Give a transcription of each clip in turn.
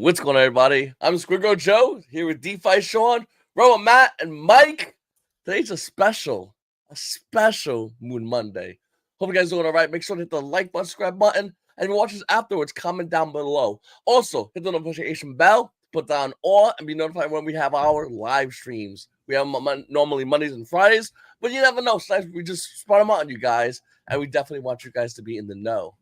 What's going on, everybody? I'm Squiggo Joe here with DeFi Sean, Ro, Matt, and Mike. Today's a special Moon Monday. Hope you guys are doing all right. Make sure to hit the like button, subscribe button, and if you watch this afterwards, comment down below. Also, hit the notification bell, put down all, and be notified when we have our live streams. We have normally Mondays and Fridays, but you never know. Sometimes we just spot them out on you guys, and we definitely want you guys to be in the know.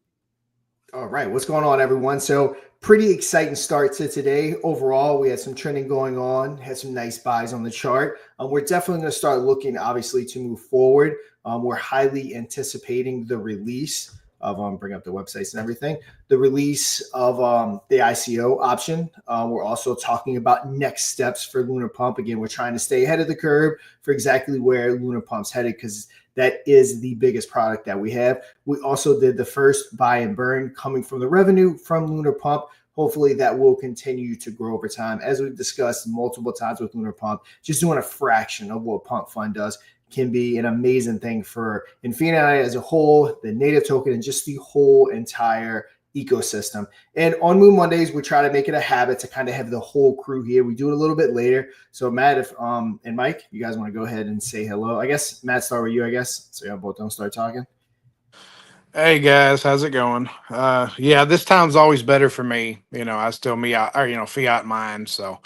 All right, what's going on, everyone? So pretty exciting start to today. Overall, we had some trending going on, had some nice buys on the chart. We're definitely going to start looking, obviously, to move forward. We're highly anticipating the release of, bring up the websites and everything, the release of the ICO option. We're also talking about next steps for Lunar Pump. Again, we're trying to stay ahead of the curve for exactly where Lunar Pump's headed, because that is the biggest product that we have. We also did the first buy and burn coming from the revenue from Lunar Pump. Hopefully that will continue to grow over time. As we've discussed multiple times with Lunar Pump, just doing a fraction of what Pump.fun does can be an amazing thing for Infinaeon as a whole, the native token, and just the whole entire ecosystem. And on Moon Mondays, we try to make it a habit to kind of have the whole crew here. We do it a little bit later. So Matt, if and Mike, you guys want to go ahead and say hello? I guess Matt, start with you, I guess. So y'all both don't start talking. Hey guys, how's it going? Yeah, this time's always better for me. You know, I still fiat mine, so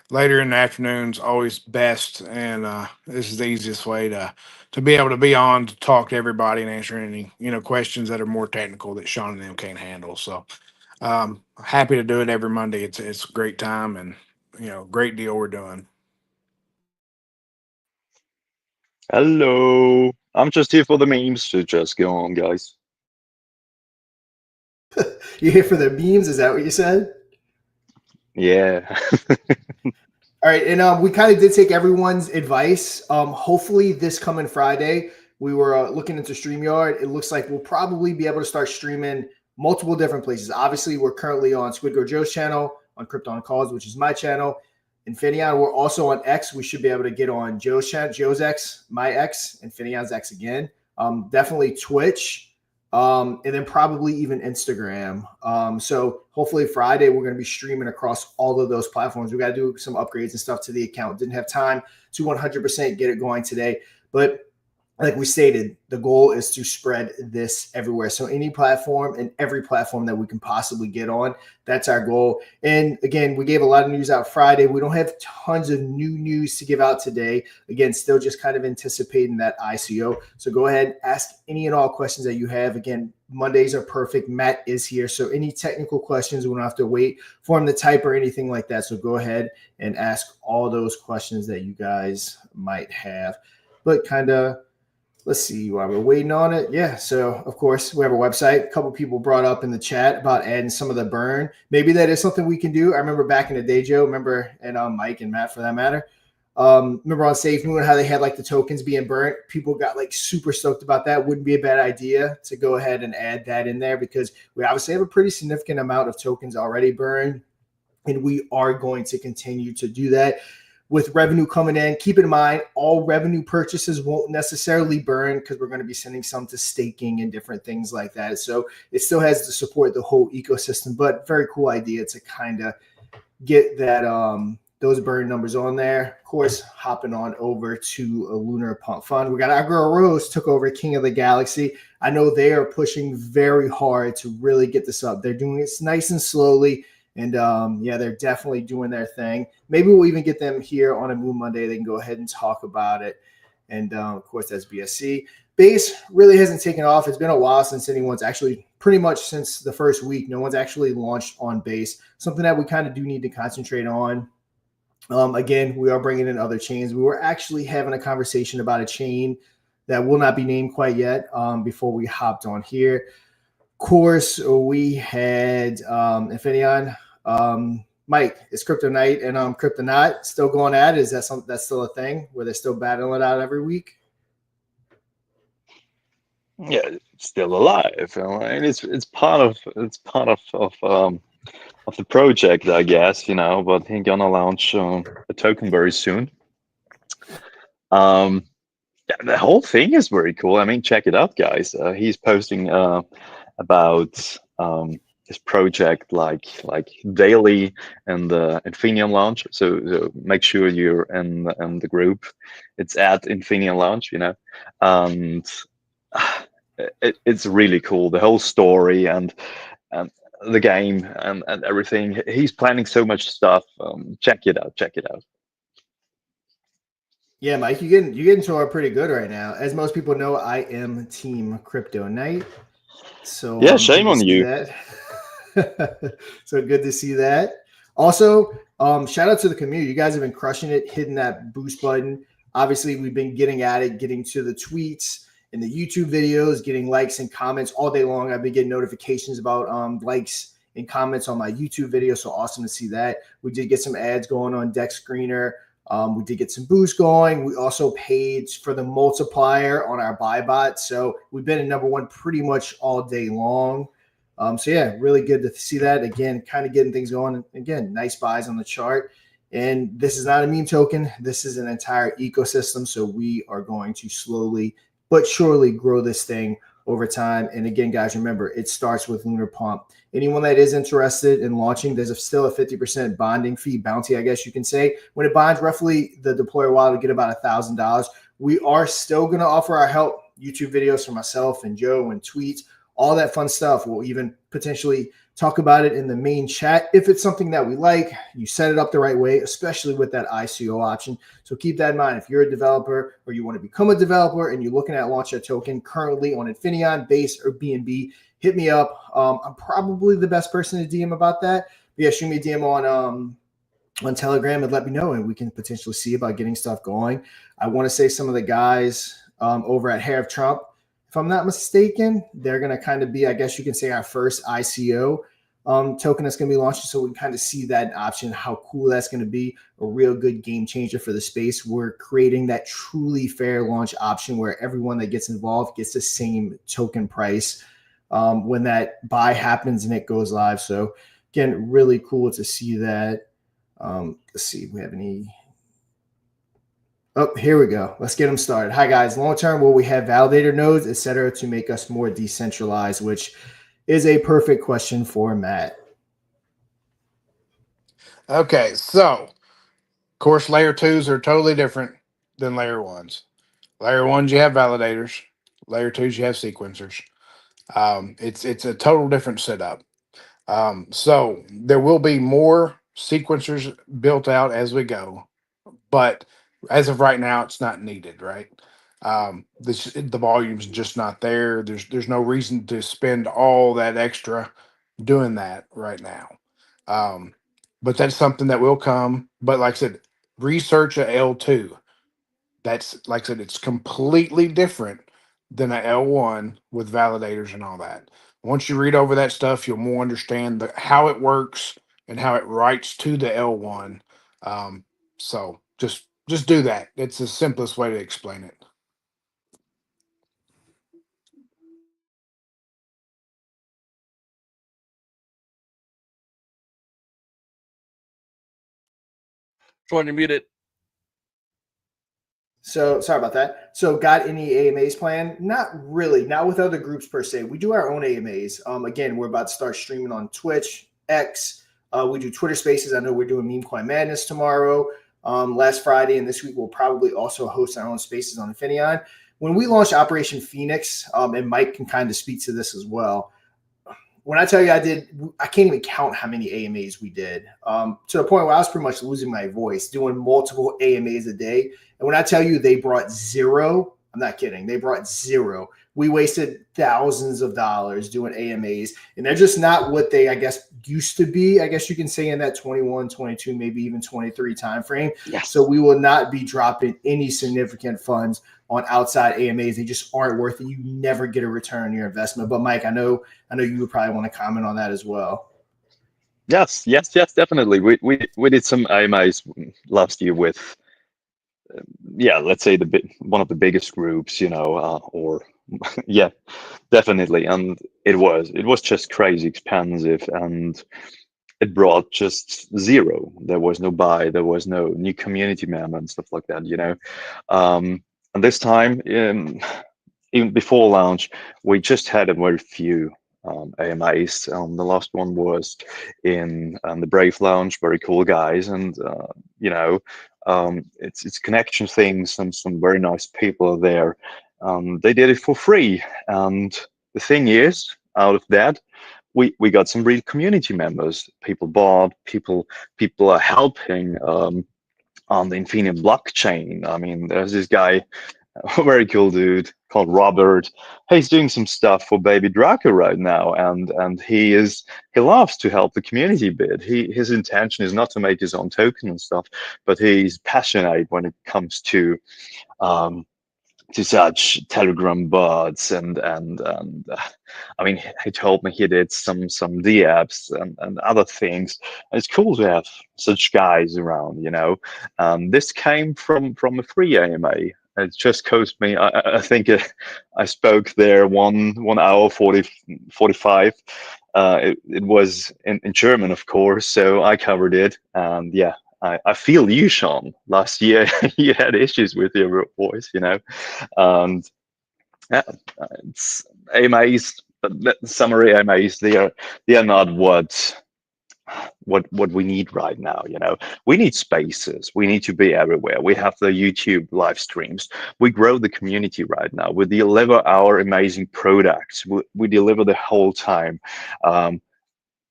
later in the afternoon's always best, and this is the easiest way to be able to be on to talk to everybody and answer any questions that are more technical that Sean and them can't handle. So happy to do it every Monday. It's a great time, and great deal we're doing. Hello, I'm just here for the memes, so just go on, guys. You're here for the memes? Is that what you said? Yeah. All right, and we kind of did take everyone's advice. Hopefully this coming Friday, we were looking into StreamYard. It looks like we'll probably be able to start streaming multiple different places. Obviously, we're currently on Squidgo Joe's channel, on Crypto on Calls, which is my channel. Infinion, we're also on X. We should be able to get on Joe's channel, Joe's X, my X, Infinion's X again. Definitely Twitch. And then probably even Instagram. So hopefully Friday, we're going to be streaming across all of those platforms. We got to do some upgrades and stuff to the account. Didn't have time to 100% get it going today. But like we stated, the goal is to spread this everywhere. So any platform and every platform that we can possibly get on, that's our goal. And again, we gave a lot of news out Friday. We don't have tons of new news to give out today. Again, still just kind of anticipating that ICO. So go ahead, ask any and all questions that you have. Again, Mondays are perfect. Matt is here. So any technical questions, we don't have to wait for him to type or anything like that. So go ahead and ask all those questions that you guys might have. But kind of, let's see while we're waiting on it. Yeah, so of course we have a website. A couple people brought up in the chat about adding some of the burn. Maybe that is something we can do. I remember back in the day, Joe, and Mike and Matt for that matter. Remember on Safe Moon how they had like the tokens being burnt? People got like super stoked about that. Wouldn't be a bad idea to go ahead and add that in there, because we obviously have a pretty significant amount of tokens already burned, and we are going to continue to do that. With revenue coming in, keep in mind, all revenue purchases won't necessarily burn, because we're going to be sending some to staking and different things like that. So it still has to support the whole ecosystem, but very cool idea to kind of get that those burn numbers on there. Of course, hopping on over to a Lunar Pump Fund. We got our girl Rose took over King of the Galaxy. I know they are pushing very hard to really get this up. They're doing it nice and slowly. And yeah, they're definitely doing their thing. Maybe we'll even get them here on a Moon Monday. They can go ahead and talk about it. And of course, that's BSC. Base really hasn't taken off. It's been a while since anyone's actually, pretty much since the first week, no one's actually launched on Base. Something that we kind of do need to concentrate on. Again, we are bringing in other chains. We were actually having a conversation about a chain that will not be named quite yet before we hopped on here. Of course, we had Infinion. Mike, is Kryptonite and Kryptonaut still going at it? Is that something that's still a thing where they're still battling it out every week? Yeah, it's still alive. And it's part of the project, I guess, but he's gonna launch a token very soon. Yeah, the whole thing is very cool. I mean, check it out, guys. He's posting about this project like daily in the Infinium launch. So make sure you're in the group. It's at Infinium launch, and it's really cool. The whole story and the game and everything. He's planning so much stuff. Check it out. Check it out. Yeah, Mike, you're getting to our pretty good right now. As most people know, I am Team Crypto Knight. So Yeah, shame on you. That. So good to see that. Also, shout out to the community. You guys have been crushing it, hitting that boost button. Obviously, we've been getting at it, getting to the tweets and the YouTube videos, getting likes and comments all day long. I've been getting notifications about likes and comments on my YouTube video. So awesome to see that. We did get some ads going on Deck Screener. We did get some boost going. We also paid for the multiplier on our buy bot. So we've been in #1 pretty much all day long. So yeah, really good to see that. Again, kind of getting things going. Again, nice buys on the chart. And this is not a meme token. This is an entire ecosystem. So we are going to slowly but surely grow this thing over time. And again, guys, remember, it starts with Lunar Pump. Anyone that is interested in launching, there's still a 50% bonding fee bounty, I guess you can say. When it bonds, roughly the deployer wallet will get about $1,000. We are still going to offer our help, YouTube videos for myself and Joe and tweets, all that fun stuff. We'll even potentially talk about it in the main chat if it's something that we like. You set it up the right way, especially with that ICO option. So keep that in mind. If you're a developer or you want to become a developer and you're looking at launch a token currently on Infinion, Base, or BNB, hit me up. I'm probably the best person to DM about that. But yeah, shoot me a DM on Telegram and let me know, and we can potentially see about getting stuff going. I want to say some of the guys over at Hair of Trump, if I'm not mistaken, they're going to kind of be, I guess you can say, our first ICO token that's going to be launching. So we can kind of see that option, how cool that's going to be, a real good game changer for the space. We're creating that truly fair launch option where everyone that gets involved gets the same token price when that buy happens and it goes live. So again, really cool to see that. Let's see if we have any. Oh, here we go. Let's get them started. Hi, guys. Long term, will we have validator nodes, et cetera, to make us more decentralized, which is a perfect question for Matt. Okay, so of course, layer 2s are totally different than layer 1s. Layer 1s, you have validators. Layer 2s, you have sequencers. It's a total different setup. So there will be more sequencers built out as we go, but as of right now, it's not needed, right? The volume's just not there. There's no reason to spend all that extra doing that right now. But that's something that will come. But like I said, research a L2. That's like I said, it's completely different than a L1 with validators and all that. Once you read over that stuff, you'll more understand how it works and how it writes to the L1. So just do that. It's the simplest way to explain it. Trying to mute it. So sorry about that. So got any AMAs planned? Not really, not with other groups per se. We do our own AMAs. Again, we're about to start streaming on Twitch, X. We do Twitter Spaces. I know we're doing Meme Coin Madness tomorrow, last Friday, and this week we'll probably also host our own spaces on Infinion. When we launch Operation Phoenix, and Mike can kind of speak to this as well. When I tell you I can't even count how many AMAs we did, to the point where I was pretty much losing my voice doing multiple AMAs a day. And when I tell you they brought zero, I'm not kidding. They brought zero. We wasted thousands of dollars doing AMAs, and they're just not what they, I guess, used to be, I guess you can say, in that 21, 22, maybe even 23 timeframe. Yes. So we will not be dropping any significant funds on outside AMAs. They just aren't worth it. You never get a return on your investment. But Mike, I know you would probably want to comment on that as well. Yes, definitely. We did some AMAs last year with, let's say one of the biggest groups, or yeah, definitely. And it was just crazy expensive, and it brought just zero. There was no buy, there was no new community member and stuff like that, and this time, even before launch, we just had a very few AMAs. The last one was in the Brave Lounge. Very cool guys, and it's connection things. Some very nice people are there. They did it for free, and the thing is, out of that, we got some real community members. People bought. People are helping. On the Infinium blockchain. I mean, there's this guy, a very cool dude called Robert. He's doing some stuff for Baby Draco right now, and he loves to help the community a bit. His intention is not to make his own token and stuff, but he's passionate when it comes um, to such Telegram bots and I mean, he told me he did some DApps and other things. It's cool to have such guys around, you know. This came from a free AMA. It just cost me. I think I spoke there 1 hour 45. It was in German, of course, so I covered it. And yeah, I feel you, Sean. Last year you had issues with your voice, you know. And yeah, it's AMAs, but summary AMAs, they are not what we need right now. You know, we need spaces. We need to be everywhere. We have the YouTube live streams. We grow the community right now. We deliver our amazing products. We deliver the whole time.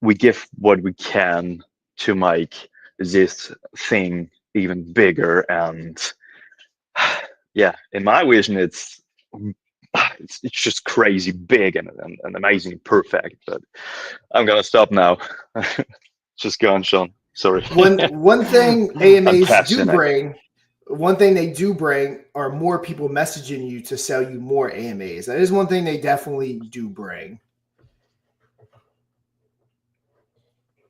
We give what we can to make this thing even bigger. And yeah, in my vision, it's just crazy big and amazing and perfect. But I'm gonna stop now. Just go on, Sean. Sorry. One thing I'm AMAs do passionate. bring, one thing they do bring are more people messaging you to sell you more AMAs. That is one thing they definitely do bring.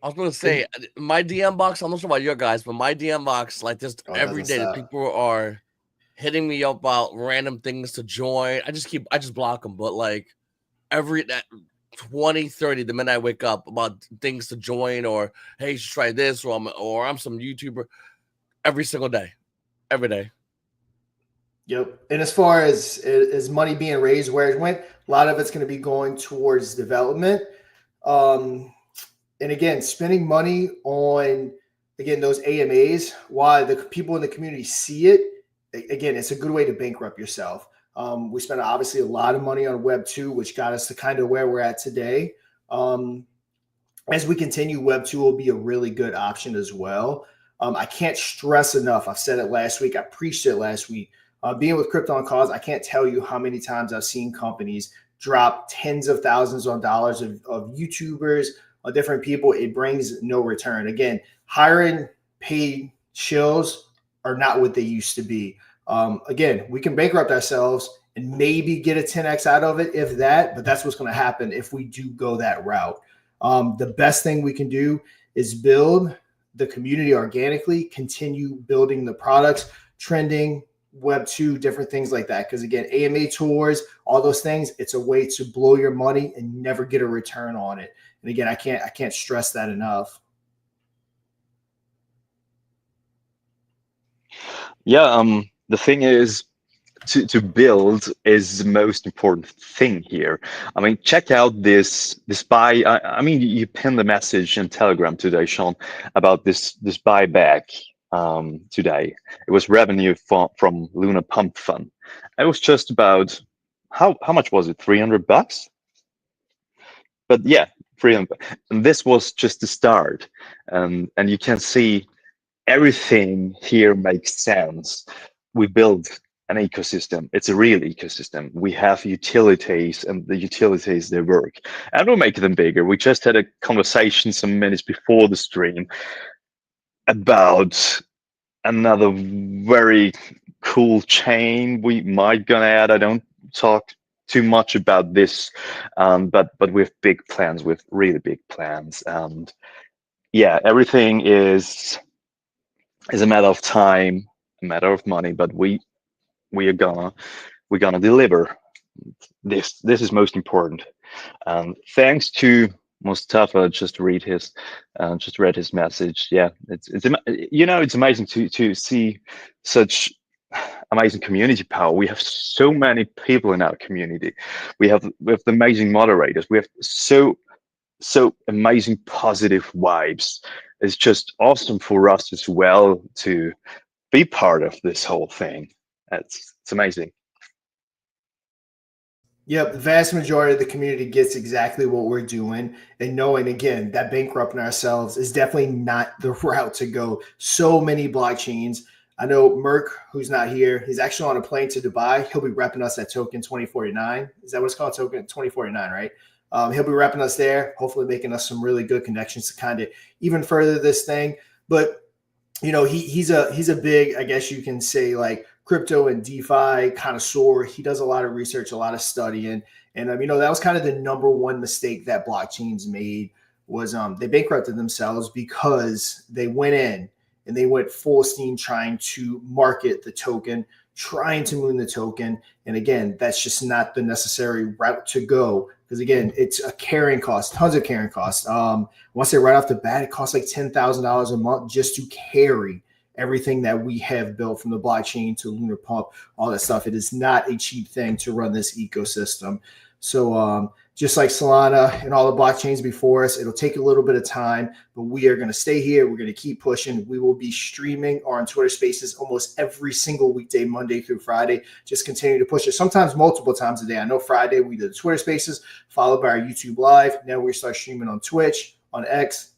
I was going to say, my DM box, I'm not sure about your guys, but my DM box, like just every day, that people are hitting me up about random things to join. I just block them, but like every 20, 30, the minute I wake up, about things to join, or hey, you should try this, or I'm some YouTuber, every single day, every day. Yep. And as far as money being raised, where it went, a lot of it's going to be going towards development. And again, spending money on, again, those AMAs, while the people in the community see it, again, it's a good way to bankrupt yourself. We spent obviously a lot of money on Web 2, which got us to kind of where we're at today. As we continue, Web 2 will be a really good option as well. I can't stress enough. I've said it last week. I preached it last week. Being with Crypto on Cause, I can't tell you how many times I've seen companies drop tens of thousands of dollars of YouTubers, different people. It brings no return. Again, hiring paid shills are not what they used to be. Again, we can bankrupt ourselves and maybe get a 10x out of it, if that, but that's what's going to happen if we do go that route. The best thing we can do is build the community organically, continue building the products, trending, Web 2, different things like that. Because again, AMA tours, all those things, it's a way to blow your money and never get a return on it. And again, I can't stress that enough. Yeah, the thing is, to build is the most important thing here. I mean, check out this buy. I mean, you pinned the message in Telegram today, Sean, about this buyback today. It was revenue from Lunar Pump Fund. It was just about how much was it? $300. But yeah, 300. And this was just the start, and you can see everything here makes sense. We build an ecosystem. It's a real ecosystem. We have utilities, and the utilities, they work. And we'll make them bigger. We just had a conversation some minutes before the stream about another very cool chain we might gonna add. I don't talk too much about this, but we have big plans, with really big plans. And yeah, everything is a matter of time, a matter of money, but we're gonna deliver. This is most important. Thanks to Mustafa, just read read his message. Yeah, it's amazing to see such amazing community power. We have so many people in our community. We have the amazing moderators. We have so amazing positive vibes. It's just awesome for us as well to be part of this whole thing. It's amazing. Yep, the vast majority of the community gets exactly what we're doing, and knowing again that bankrupting ourselves is definitely not the route to go. So many blockchains. I know Merc, who's not here, he's actually on a plane to Dubai. He'll be repping us at Token 2049. Is that what it's called? Token 2049, right? He'll be repping us there, hopefully making us some really good connections to kind of even further this thing. But you know, he's a big, I guess you can say, like crypto and DeFi connoisseur. He does a lot of research, a lot of studying, and you know, that was kind of the number one mistake that blockchains made was they bankrupted themselves because they went in and they went full steam trying to market the token, trying to moon the token, and again, that's just not the necessary route to go because again, it's a carrying cost, tons of carrying costs. I want to say right off the bat, it costs like $10,000 a month just to carry everything that we have built from the blockchain to Lunar Pump, all that stuff. It is not a cheap thing to run this ecosystem. So just like Solana and all the blockchains before us, it'll take a little bit of time, but we are going to stay here. We're going to keep pushing. We will be streaming on Twitter Spaces almost every single weekday, Monday through Friday. Just continue to push it, sometimes multiple times a day. I know Friday we did Twitter Spaces, followed by our YouTube Live. Now we start streaming on Twitch, on X,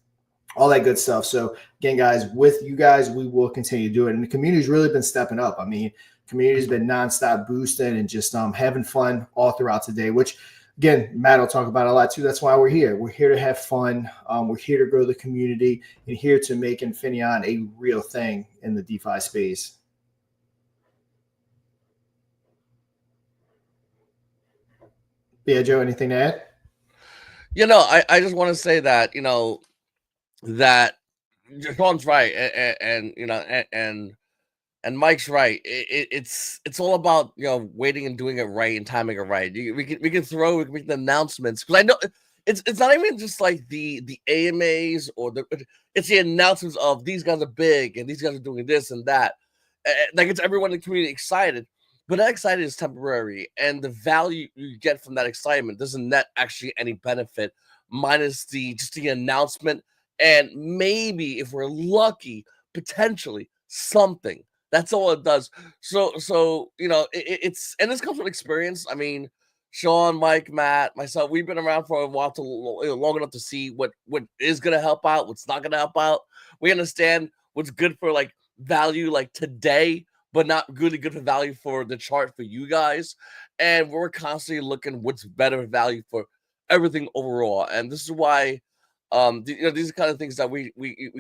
all that good stuff. So again, guys, with you guys, we will continue to do it. And the community's really been stepping up. I mean, community's been nonstop boosting and just having fun all throughout today, which again, Matt will talk about a lot too. That's why we're here. We're here to have fun. We're here to grow the community and here to make Infinaeon a real thing in the DeFi space. Yeah, Joe, anything to add? You know, I just want to say that, you know, that Sean's right, and you know, and Mike's right. It's all about, you know, waiting and doing it right and timing it right. We can make the announcements because I know it's not even just like the AMAs or it's the announcements of these guys are big and these guys are doing this and that. Like it's everyone in the community excited, but that excited is temporary, and the value you get from that excitement doesn't net actually any benefit, minus just the announcement, and maybe if we're lucky, potentially something. That's all it does. So you know, it's and this comes from experience. I mean, Sean, Mike, Matt, myself, we've been around for a while, long enough to see what is going to help out, what's not going to help out. We understand what's good for like value, like today, but not really good for value for the chart for you guys. And we're constantly looking what's better value for everything overall. And this is why, you know, these are kind of things that we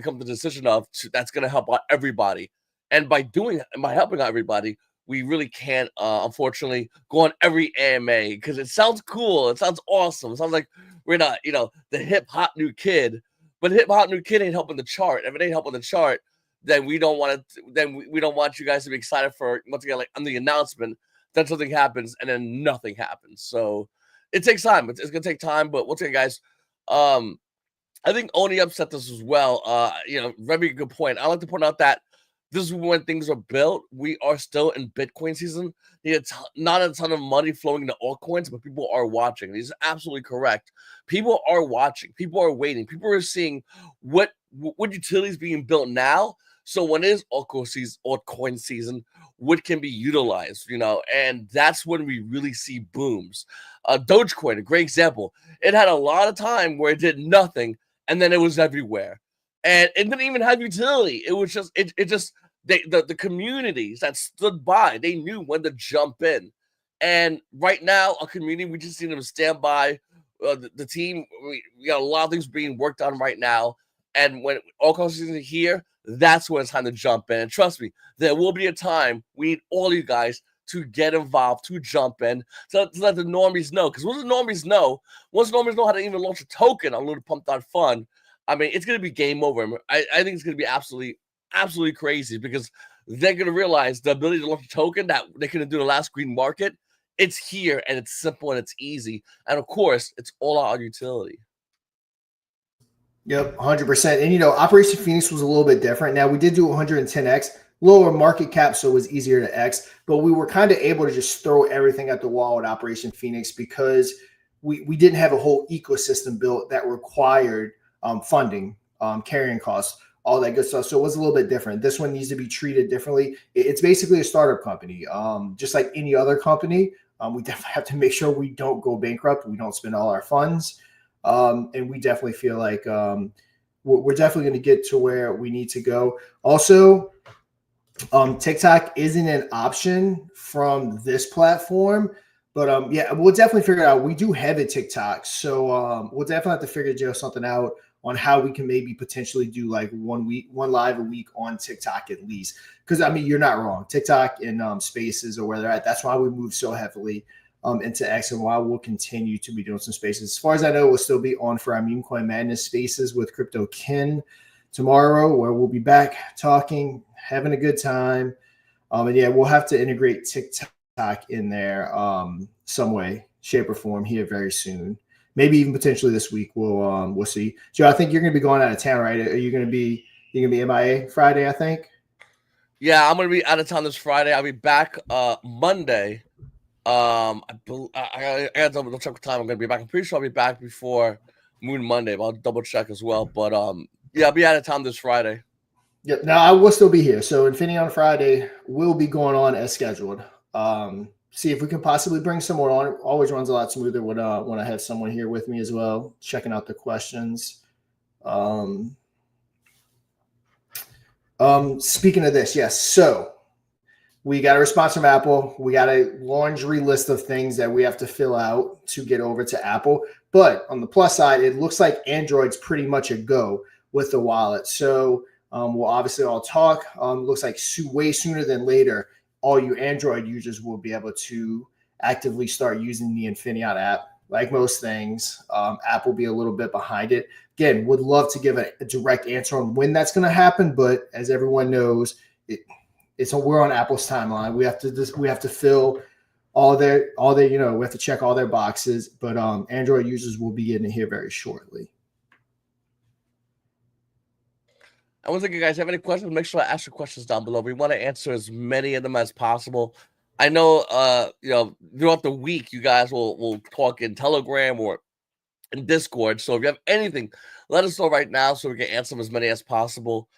come to the decision of that's going to help out everybody. And by helping out everybody, we really can't, unfortunately, go on every AMA because it sounds cool. It sounds awesome. It sounds like we're not, you know, the hip hop new kid, but hip hop new kid ain't helping the chart. If it ain't helping the chart, then we don't want to. Then we don't want you guys to be excited for once again, like on the announcement, then something happens and then nothing happens. So it takes time. It's gonna take time, but once again, guys, I think Oni upset this as well. You know, very good point. I like to point out that this is when things are built. We are still in Bitcoin season. It's not a ton of money flowing into altcoins, but people are watching. He's absolutely correct. People are watching. People are waiting. People are seeing what utilities being built now. So when it is altcoin season, what can be utilized, you know, and that's when we really see booms. Dogecoin, a great example. It had a lot of time where it did nothing, and then it was everywhere. And it didn't even have utility. It was just the communities that stood by, they knew when to jump in. And right now, our community, we just need them to stand by. The team, we got a lot of things being worked on right now. And when all season is here, that's when it's time to jump in. And trust me, there will be a time we need all you guys to get involved, to jump in, to let the normies know. Because once the normies know how to even launch a token on lunarpump.fun, I mean, it's going to be game over. I think it's going to be absolutely crazy because they're going to realize the ability to launch a token that they couldn't do the last green market. It's here, and it's simple, and it's easy. And, of course, it's all out on utility. Yep, 100%. And, you know, Operation Phoenix was a little bit different. Now, we did do 110X, lower market cap, so it was easier to X. But we were kind of able to just throw everything at the wall at Operation Phoenix because we didn't have a whole ecosystem built that required funding, carrying costs, all that good stuff. So it was a little bit different. This one needs to be treated differently. It's basically a startup company, just like any other company. We definitely have to make sure we don't go bankrupt. We don't spend all our funds. And we definitely feel like we're definitely going to get to where we need to go. Also, TikTok isn't an option from this platform, but yeah, we'll definitely figure it out. We do have a TikTok, so we'll definitely have to figure something out on how we can maybe potentially do like one live a week on TikTok at least. Because I mean, you're not wrong. TikTok and Spaces are where they're at. That's why we move so heavily into X, and why we'll continue to be doing some Spaces. As far as I know, we'll still be on for our Meme Coin Madness Spaces with Crypto Ken tomorrow, where we'll be back talking, having a good time. And yeah, we'll have to integrate TikTok in there some way, shape, or form here very soon. Maybe even potentially this week. We'll see. Joe, I think you're gonna be going out of town, right? Are you gonna be MIA Friday, I think? Yeah, I'm gonna be out of town this Friday. I'll be back Monday. I gotta double check what time I'm gonna be back. I'm pretty sure I'll be back before MoonMonday, but I'll double check as well. But yeah, I'll be out of town this Friday. Yep. Now I will still be here. So Infinaeon on Friday will be going on as scheduled. See if we can possibly bring someone on. It always runs a lot smoother when I have someone here with me as well, checking out the questions. Speaking of this, yes. So we got a response from Apple. We got a laundry list of things that we have to fill out to get over to Apple. But on the plus side, it looks like Android's pretty much a go with the wallet. So we'll obviously all talk. Looks like way sooner than later, all you Android users will be able to actively start using the Infinion app. Like most things, Apple will be a little bit behind it. Again, would love to give a direct answer on when that's going to happen, but as everyone knows, we're on Apple's timeline. We have to fill all their we have to check all their boxes. But Android users will be getting it here very shortly. I want to think you guys have any questions. Make sure to ask your questions down below. We want to answer as many of them as possible. I know, throughout the week, you guys will talk in Telegram or in Discord. So if you have anything, let us know right now so we can answer them as many as possible.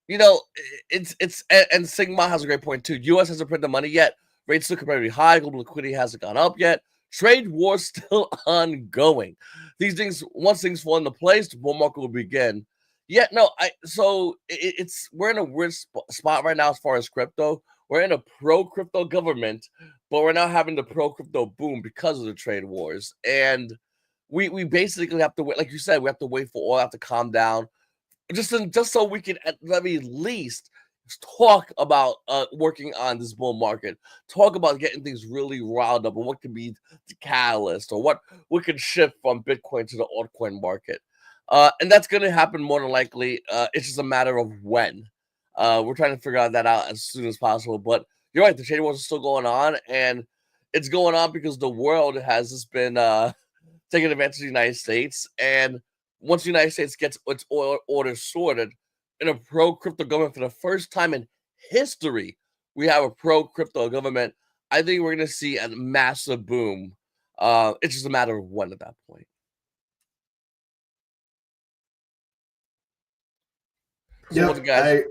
It's and Sigma has a great point too. U.S. hasn't printed the money yet. Rates still comparatively high. Global liquidity hasn't gone up yet. Trade war still ongoing. These things, once things fall into place, the bull market will begin. Yeah, no, we're in a weird spot right now as far as crypto. We're in a pro-crypto government, but we're now having the pro-crypto boom because of the trade wars. And we basically have to wait, like you said, we have to wait for all that to calm down, just so we can at the very least talk about working on this bull market, talk about getting things really riled up, and what can be the catalyst, or what could shift from Bitcoin to the altcoin market. And that's going to happen more than likely. It's just a matter of when. We're trying to figure that out as soon as possible. But you're right, the trade wars are still going on, and it's going on because the world has just been taking advantage of the United States. And once the United States gets its oil orders sorted, in a pro-crypto government for the first time in history, we have a pro-crypto government. I think we're going to see a massive boom. It's just a matter of when at that point. So I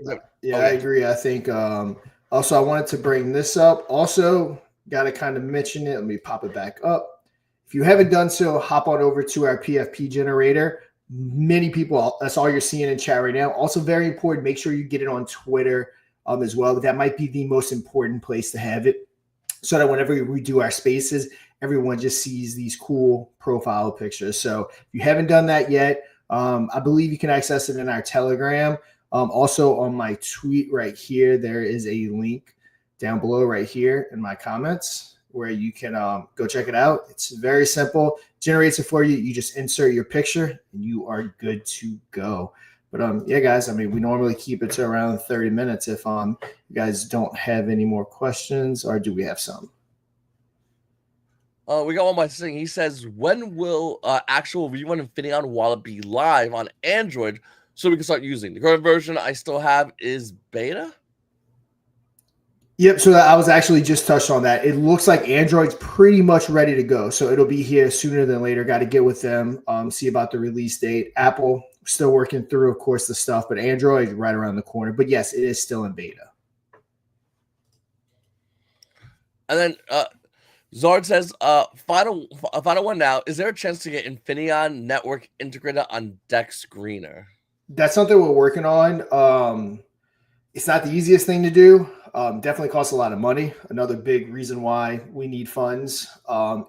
agree. I think also I wanted to bring this up. Also, got to kind of mention it. Let me pop it back up. If you haven't done so, hop on over to our PFP generator. Many people, that's all you're seeing in chat right now. Also, very important, make sure you get it on Twitter as well. That might be the most important place to have it, so that whenever we do our spaces, everyone just sees these cool profile pictures. So if you haven't done that yet, I believe you can access it in our Telegram. Also on my tweet right here, there is a link down below right here in my comments where you can go check it out. It's very simple, generates it for you. You just insert your picture and you are good to go. But yeah, guys, I mean, we normally keep it to around 30 minutes if you guys don't have any more questions, or do we have some? We got one more thing. He says, when will actual V1 Infinion wallet be live on Android so we can start using? The current version I still have is beta. Yep. So I was actually just touched on that. It looks like Android's pretty much ready to go. So it'll be here sooner than later. Got to get with them, see about the release date. Apple still working through, of course, the stuff, but Android right around the corner. But yes, it is still in beta. And then Zard says, final one now. Is there a chance to get Infinion network integrated on Dex Greener? That's something we're working on. It's not the easiest thing to do. Definitely costs a lot of money. Another big reason why we need funds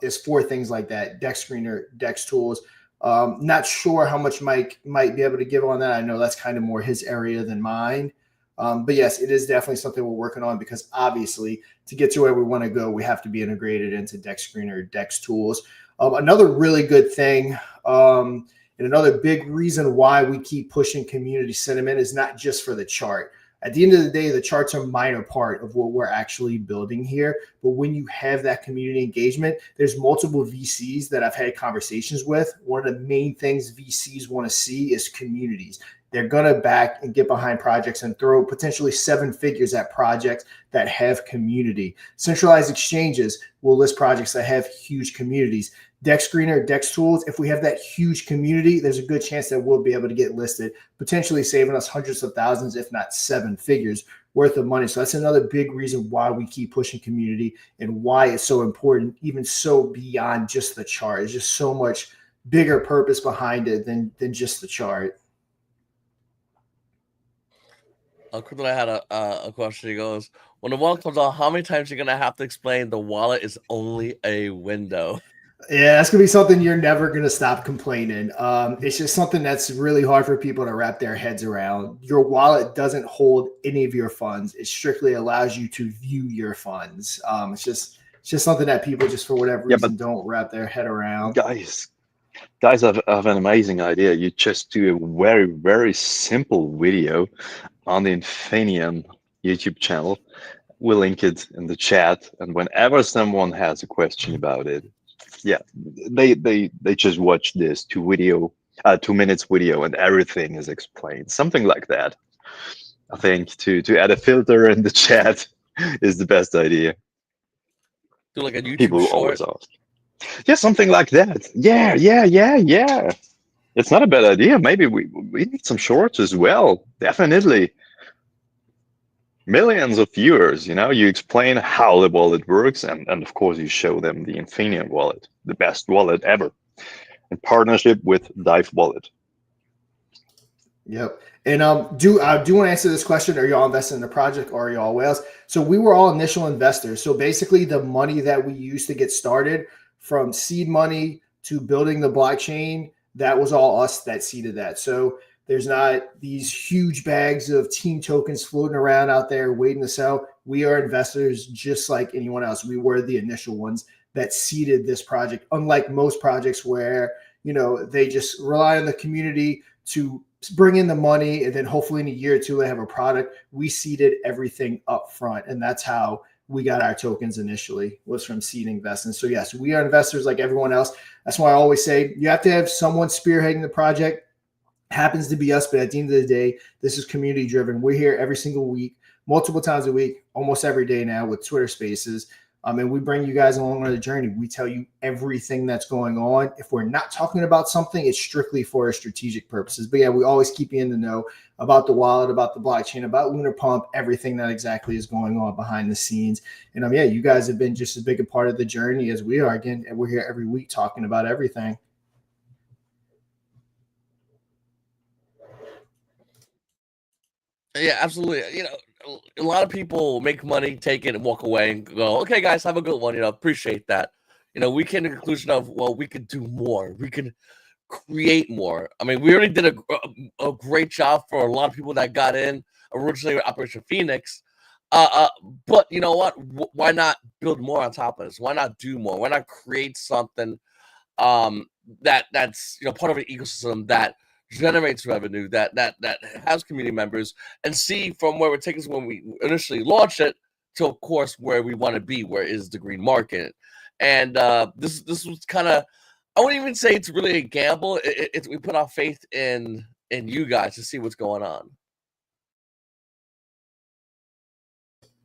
is for things like that, Dex Screener, Dex tools. Not sure how much Mike might be able to give on that. I know that's kind of more his area than mine. But yes, it is definitely something we're working on because obviously to get to where we want to go, we have to be integrated into Dex Screener, Dex tools. Another really good thing and another big reason why we keep pushing community sentiment is not just for the chart. At the end of the day, the charts are a minor part of what we're actually building here. But when you have that community engagement, there's multiple VCs that I've had conversations with. One of the main things VCs want to see is communities. They're going to back and get behind projects and throw potentially 7 figures at projects that have community. Centralized exchanges will list projects that have huge communities. Dex Screener, Dex Tools, if we have that huge community, there's a good chance that we'll be able to get listed, potentially saving us hundreds of thousands, if not 7 figures worth of money. So that's another big reason why we keep pushing community and why it's so important, even so beyond just the chart. There's just so much bigger purpose behind it than just the chart. Quickly, I had a question. He goes, when the wallet comes out, how many times are you going to have to explain the wallet is only a window? Yeah, that's gonna be something you're never gonna stop complaining. It's just something that's really hard for people to wrap their heads around. Your wallet doesn't hold any of your funds. It strictly allows you to view your funds. It's just something that people just for whatever reason don't wrap their head around. Guys have an amazing idea. You just do a very, very simple video on the Infinium YouTube channel. We'll link it in the chat, and whenever someone has a question about it, yeah, they just watch this 2 minutes video, and everything is explained. Something like that. I think to add a filter in the chat is the best idea. Do like a YouTube People short. always ask. Yeah, something like that. Yeah. It's not a bad idea. Maybe we need some shorts as well. Definitely. Millions of viewers, you explain how the wallet works, and of course you show them the Infinium wallet, the best wallet ever, in partnership with Dive Wallet. Yep. And do want to answer this question. Are y'all invested in the project or are y'all whales? So we were all initial investors. So basically the money that we used to get started, from seed money to building the blockchain, that was all us that seeded that. So there's not these huge bags of team tokens floating around out there waiting to sell. We are investors just like anyone else. We were the initial ones that seeded this project, unlike most projects where, they just rely on the community to bring in the money, and then hopefully in a year or two they have a product. We seeded everything up front, and that's how we got our tokens initially, was from seed investing. So yes, we are investors like everyone else. That's why I always say you have to have someone spearheading the project. Happens to be us, but at the end of the day, this is community driven. We're here every single week, multiple times a week, almost every day now with Twitter Spaces. And we bring you guys along on the journey. We tell you everything that's going on. If we're not talking about something, it's strictly for strategic purposes. But yeah, we always keep you in the know about the wallet, about the blockchain, about Lunar Pump, everything that exactly is going on behind the scenes. And yeah, you guys have been just as big a part of the journey as we are. Again, and we're here every week talking about everything. Yeah, absolutely. A lot of people make money, take it, and walk away and go, okay, guys, have a good one. Appreciate that. We came to the conclusion of, well, we could do more. We could create more. I mean, we already did a great job for a lot of people that got in originally with Operation Phoenix. But you know what? Why not build more on top of this? Why not do more? Why not create something that's part of an ecosystem that generates revenue, that has community members, and see from where we're taking when we initially launched it to, of course, where we want to be, where is the green market. And this was kind of, I wouldn't even say it's really a gamble. We put our faith in you guys to see what's going on.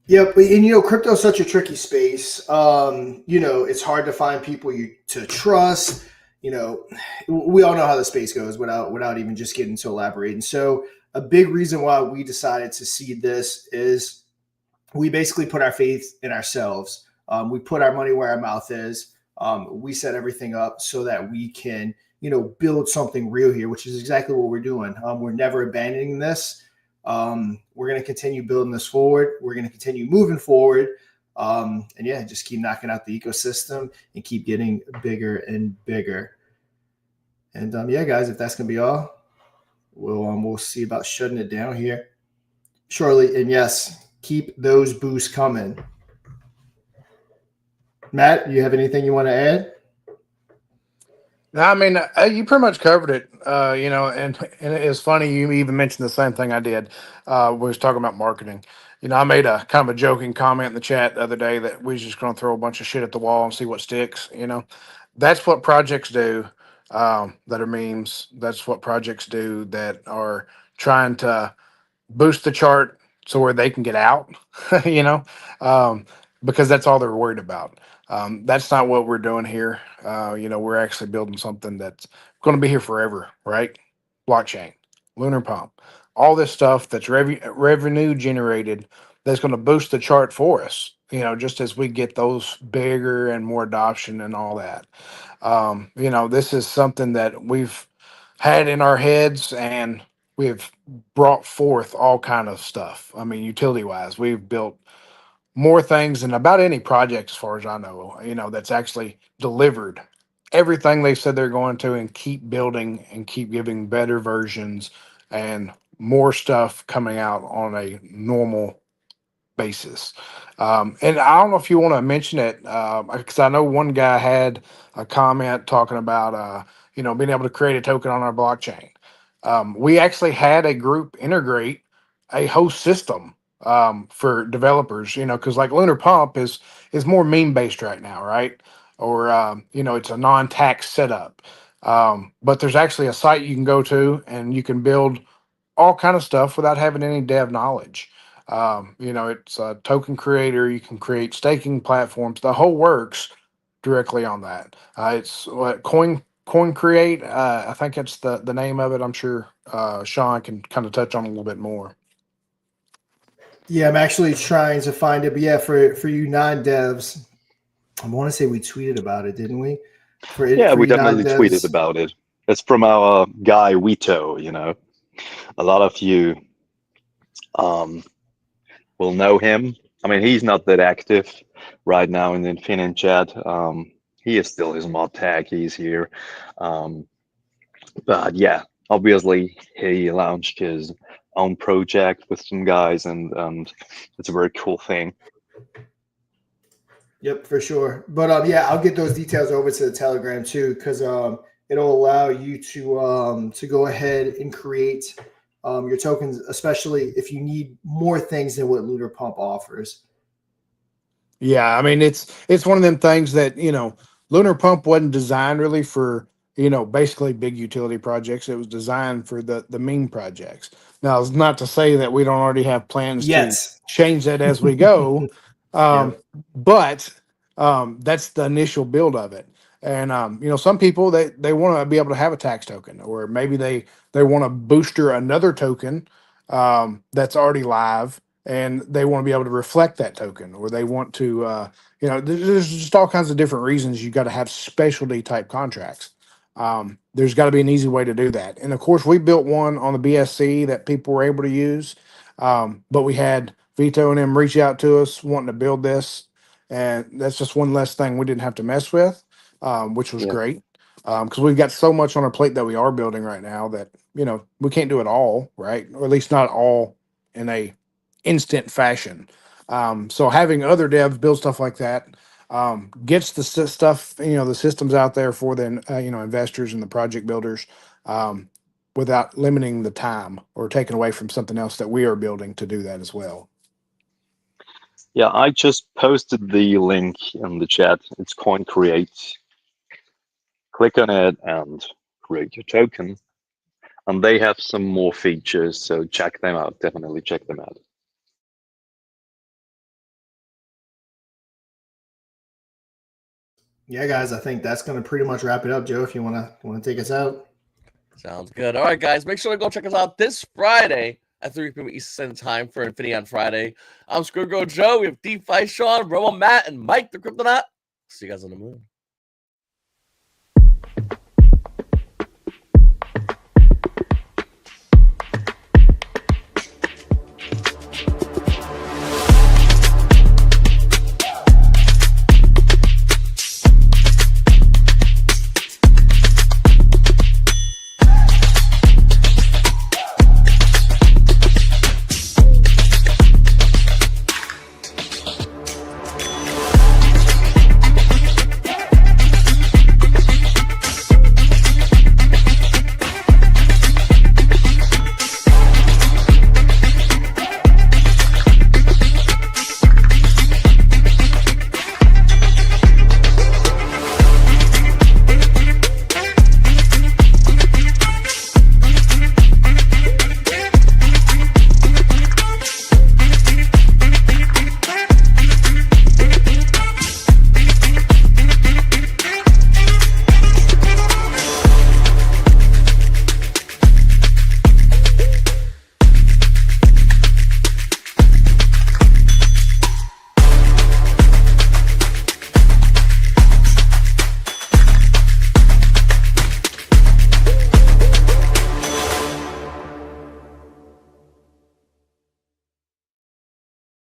Yep, and crypto is such a tricky space. It's hard to find people to trust. We all know how the space goes without even just getting to elaborate. And so, a big reason why we decided to seed this is we basically put our faith in ourselves. We put our money where our mouth is. We set everything up so that we can, build something real here, which is exactly what we're doing. We're never abandoning this. We're going to continue building this forward. We're going to continue moving forward. And yeah, just keep knocking out the ecosystem and keep getting bigger and bigger. And yeah, guys, if that's going to be all, we'll see about shutting it down here shortly. And yes, keep those boosts coming. Matt, you have anything you want to add? I mean, you pretty much covered it. And it's funny you even mentioned the same thing I did. We was talking about marketing. I made a kind of a joking comment in the chat the other day that we was just going to throw a bunch of shit at the wall and see what sticks. That's what projects do. That are memes. That's what projects do that are trying to boost the chart so where they can get out, you know, um, because that's all they're worried about. That's not what we're doing here. We're actually building something that's going to be here forever, right? Blockchain, lunar pump, all this stuff that's revenue generated that's going to boost the chart for us, just as we get those bigger and more adoption and all that. This is something that we've had in our heads and we've brought forth all kind of stuff. I mean, utility wise, we've built more things than about any project, as far as I know, that's actually delivered everything they said they're going to and keep building and keep giving better versions and more stuff coming out on a normal basis. And I don't know if you want to mention it, because I know one guy had a comment talking about, being able to create a token on our blockchain. We actually had a group integrate a host system for developers, because like Lunar Pump is more meme based right now, right? Or it's a non-tax setup. But there's actually a site you can go to and you can build all kind of stuff without having any dev knowledge. It's a token creator. You can create staking platforms. The whole works directly on that. It's what Coin Create. I think that's the name of it. I'm sure Sean can kind of touch on a little bit more. Yeah, I'm actually trying to find it. But yeah, for you non-devs, I want to say we tweeted about it, didn't we? Yeah, For we you definitely tweeted non-devs. about it. It's from our guy Wito. A lot of you will know him. I mean, he's not that active right now in the Infinian chat. He is still his mod tag. He's here. But yeah, obviously he launched his own project with some guys, and it's a very cool thing. Yep, for sure. But yeah, I'll get those details over to the Telegram too, because it'll allow you to go ahead and create your tokens, especially if you need more things than what Lunar Pump offers. Yeah, I mean it's one of them things that Lunar Pump wasn't designed really for basically big utility projects. It was designed for the meme projects. Now, it's not to say that we don't already have plans to Yes. change that as we go, um, Yep. but that's the initial build of it. And some people they want to be able to have a tax token, or maybe they want to booster another token that's already live and they want to be able to reflect that token, or they want to there's just all kinds of different reasons you got to have specialty type contracts. There's got to be an easy way to do that, and of course we built one on the BSC that people were able to use, but we had Vito and them reach out to us wanting to build this, and that's just one less thing we didn't have to mess with, which was Yeah. great, because we've got so much on our plate that we are building right now that we can't do it all, right, or at least not all in a instant fashion. So having other devs build stuff like that gets the stuff, the systems out there for the investors and the project builders, without limiting the time or taking away from something else that we are building to do that as well. Yeah, I just posted the link in the chat. It's Coin Create. Click on it and create your token. And they have some more features, so check them out. Definitely check them out. Yeah, guys, I think that's going to pretty much wrap it up. Joe, if you want to take us out. Sounds good. All right, guys, make sure to go check us out this Friday at 3 p.m. Eastern Time for Infinaeon on Friday. I'm Squirgo Joe. We have DeFi Sean, Romo Matt, and Mike the Cryptonaut. See you guys on the moon.